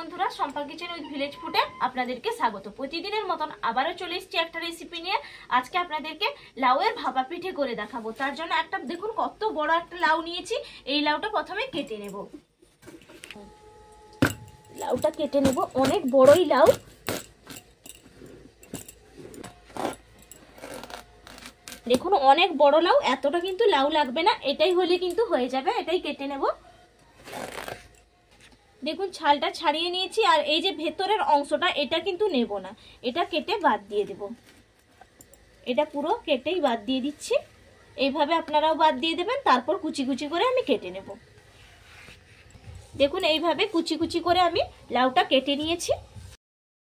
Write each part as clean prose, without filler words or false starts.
বন্ধুরা, Shampa kitchen with village ফুডে আপনাদেরকে স্বাগত। প্রতিদিনের মতন আবারও চলে এসেছি একটা রেসিপি নিয়ে। আজকে আপনাদেরকে লাউয়ের ভাপা পিঠে করে দেখাবো। তার জন্য একটা দেখুন কত বড় একটা লাউ নিয়েছি। এই লাউটা প্রথমে কেটে নেব। লাউটা কেটে নেব, অনেক বড়ই লাউ। দেখুন অনেক বড় লাউ, এতটা কিন্তু লাউ লাগবে না, এটাই হলে কিন্তু হয়ে যাবে। এটাই কেটে নেব। দেখুন ছালটা ছাড়িয়ে নিয়েছি, আর এই যে ভেতরের অংশটা এটা কিন্তু নেব না, এটা কেটে বাদ দিয়ে দেব। এটা পুরো কেটেই বাদ দিয়ে দিচ্ছি। এইভাবে আপনারাও বাদ দিয়ে দেবেন। তারপর কুচি কুচি করে আমি কেটে নেব। দেখুন এইভাবে কুচি কুচি করে আমি লাউটা কেটে নিয়েছি।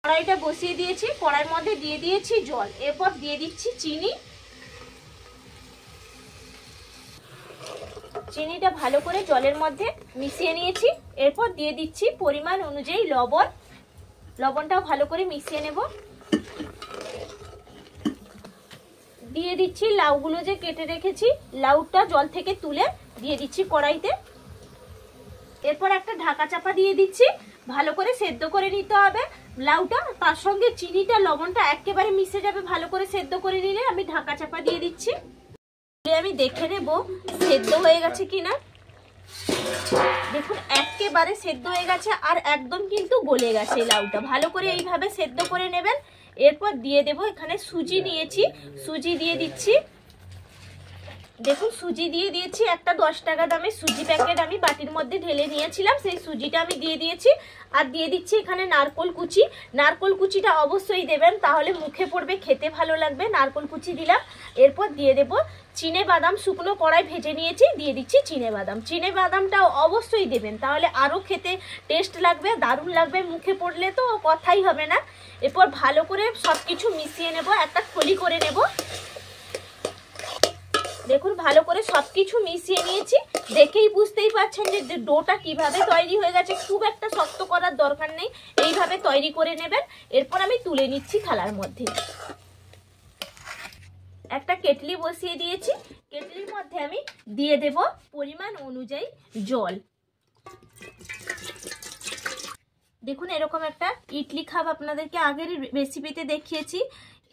কড়াইটা বসিয়ে দিয়েছি, কড়াইয়ের মধ্যে দিয়ে দিয়েছি জল, এরপর দিয়ে দিচ্ছি চিনি। চিনিটা ভালো করে জলের মধ্যে মিশিয়ে নিয়েছি। এরপর দিয়ে দিচ্ছি পরিমাণ অনুযায়ী লবণ। লবণটাও ভালো করে মিশিয়ে নেব। দিয়ে দিচ্ছি লাউগুলো যে কেটে রেখেছি, লাউটা জল থেকে তুলে দিয়ে দিচ্ছি কড়াইতে। এরপর একটা ঢাকা চাপা দিয়ে দিচ্ছি, ভালো করে সেদ্ধ করে নিতে হবে লাউটা। তার সঙ্গে চিনিটা লবণটা একেবারে মিশে যাবে। ভালো করে সেদ্ধ করে নিলে আমি ঢাকা চাপা দিয়ে দিচ্ছি। আমি দেখে নেব সেদ্ধ হয়ে গেছে কিনা। দেখুন একেবারে সেদ্ধ হয়ে গেছে, আর একদম কিন্তু গলে গেছে লাউটা। ভালো করে এইভাবে সেদ্ধ করে নেবেন। এরপর দিয়ে দেব, এখানে সুজি নিয়েছি, সুজি দিয়ে দিচ্ছি। দেখুন সুজি দিয়ে দিয়েছি, একটা 10 টাকা দামের সুজি প্যাকেট আমি বাটির মধ্যে ঢেলে নিয়েছিলাম, সেই সুজিটা আমি দিয়ে দিয়েছি। আর দিয়ে দিচ্ছি এখানে নারকোল কুচি। নারকোল কুচিটা অবশ্যই দেবেন, তাহলে মুখে পড়বে, খেতে ভালো লাগবে। নারকোল কুচি দিলাম। এরপর দিয়ে দেব চিনে বাদাম, শুকনো কড়াই ভেজে নিয়েছি, দিয়ে দিচ্ছি চিনে বাদাম। চিনে বাদামটাও অবশ্যই দেবেন, তাহলে আরও খেতে টেস্ট লাগবে, দারুণ লাগবে। মুখে পড়লে তো কথাই হবে না। এরপর ভালো করে সব কিছু মিশিয়ে নেব, একটা থলি করে নেব। দেখুন ভালো করে সবকিছু মিশিয়ে নিয়েছি। দেখেই বুঝতেই পারছেন যে ডোটা কিভাবে তৈরি হয়ে গেছে। খুব একটা শক্ত করার দরকার নেই, এইভাবে তৈরি করে নেবেন। এরপর আমি তুলে নিচ্ছি থালার মধ্যে। একটা কেটলি বসিয়ে দিয়েছি, কেটলির মধ্যে আমি দিয়ে দেব পরিমাণ অনুযায়ী জল। দেখুন এরকম একটা ইডলি খাপ আপনাদেরকে আগের রেসিপিতে দেখিয়েছি।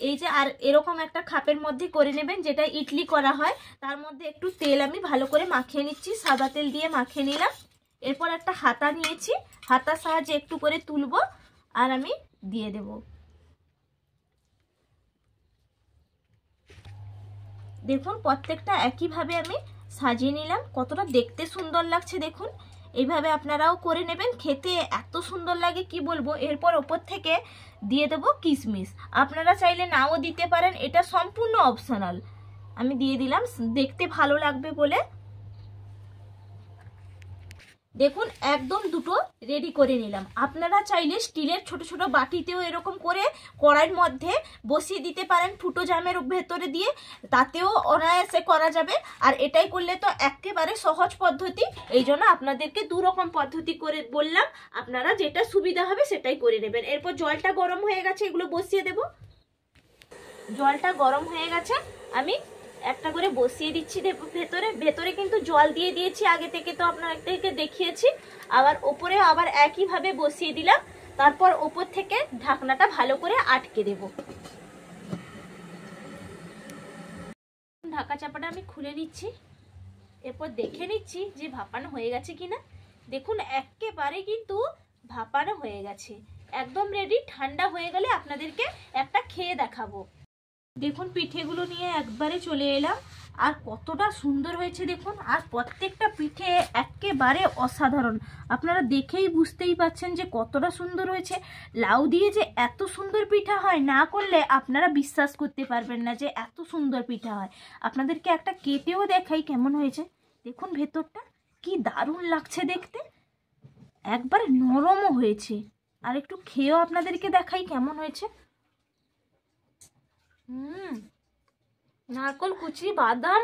এই যে আর এরকম একটা খাপের মধ্যে করে নেবেন, যেটা ইডলি করা হয়। তার মধ্যে একটু তেল আমি ভালো করে মাখিয়ে নিচ্ছি, সাদা তেল দিয়ে মাখিয়ে নিলাম। এরপর একটা হাতা নিয়েছি, হাতার সাহায্যে একটু করে তুলবো, আর আমি দিয়ে দেব। দেখুন প্রত্যেকটা একইভাবে আমি সাজিয়ে নিলাম। কতটা দেখতে সুন্দর লাগছে দেখুন। এইভাবে আপনারাও করে নেবেন, খেতে এত সুন্দর লাগে কি বলবো। এরপর ওপর থেকে দিয়ে দেবো কিশমিশ। আপনারা চাইলে নাও দিতে পারেন, এটা সম্পূর্ণ অপশনাল। আমি দিয়ে দিলাম, দেখতে ভালো লাগবে বলে। দেখুন একদম দুটো রেডি করে নিলাম। আপনারা চাইলে স্টিলের ছোট ছোট বাটিতেও এরকম করে কড়াইয়ের মধ্যে বসিয়ে দিতে পারেন, ফুটো জামের ভেতরে দিয়ে, তাতেও অনায়াসে করা যাবে। আর এটাই করলে তো একেবারে সহজ পদ্ধতি, এই জন্য আপনাদেরকে 2 রকম পদ্ধতি করে বললাম। আপনারা যেটা সুবিধা হবে সেটাই করে নেবেন। এরপর জলটা গরম হয়ে গেছে, এগুলো বসিয়ে দেব। জলটা গরম হয়ে গেছে, আমি একটা করে বসিয়ে দিচ্ছি। ভেতরে ভেতরে কিন্তু জল দিয়ে দিয়েছি আগে থেকে, তো আপনাদেরকে দেখিয়েছি। আবার ওপরে আবার একইভাবে বসিয়ে দিলাম। তারপর ওপর থেকে ঢাকনাটা ভালো করে আটকে দেব। ঢাকা চাপাটা আমি খুলে নিচ্ছি। এরপর দেখে নিচ্ছি যে ভাপানো হয়ে গেছে কিনা। দেখুন একেবারে কিন্তু ভাপানো হয়ে গেছে, একদম রেডি। ঠান্ডা হয়ে গেলে আপনাদেরকে একটা খেয়ে দেখাবো। দেখুন পিঠেগুলো নিয়ে একবারে চলে এলাম, আর কতটা সুন্দর হয়েছে দেখুন। আর প্রত্যেকটা পিঠে একেবারে অসাধারণ। আপনারা দেখেই বুঝতেই পাচ্ছেন যে কতটা সুন্দর হয়েছে। লাউ দিয়ে যে এত সুন্দর পিঠা হয়, না করলে আপনারা বিশ্বাস করতে পারবেন না যে এত সুন্দর পিঠা হয়। আপনাদেরকে একটা কেটেও দেখাই কেমন হয়েছে। দেখুন ভেতরটা কি দারুণ লাগছে দেখতে, একবারে নরমও হয়েছে। আর একটু খেয়েও আপনাদেরকে দেখাই কেমন হয়েছে। নারকোল কুচি, বাদাম,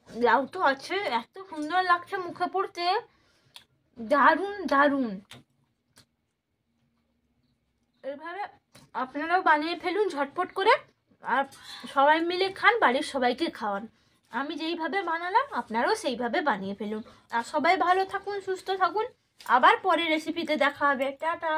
লাউ তো আছে, এত সুন্দর লাগছে মুখে পড়তে, দারুণ দারুণ। এইভাবে আপনারাও বানিয়ে ফেলুন ঝটপট করে, আর সবাই মিলে খান, বাড়ির সবাইকে খাওয়ান। আমি যেইভাবে বানালাম আপনারাও সেইভাবে বানিয়ে ফেলুন। আর সবাই ভালো থাকুন, সুস্থ থাকুন। আবার পরের রেসিপিতে দেখা হবে। টাটা।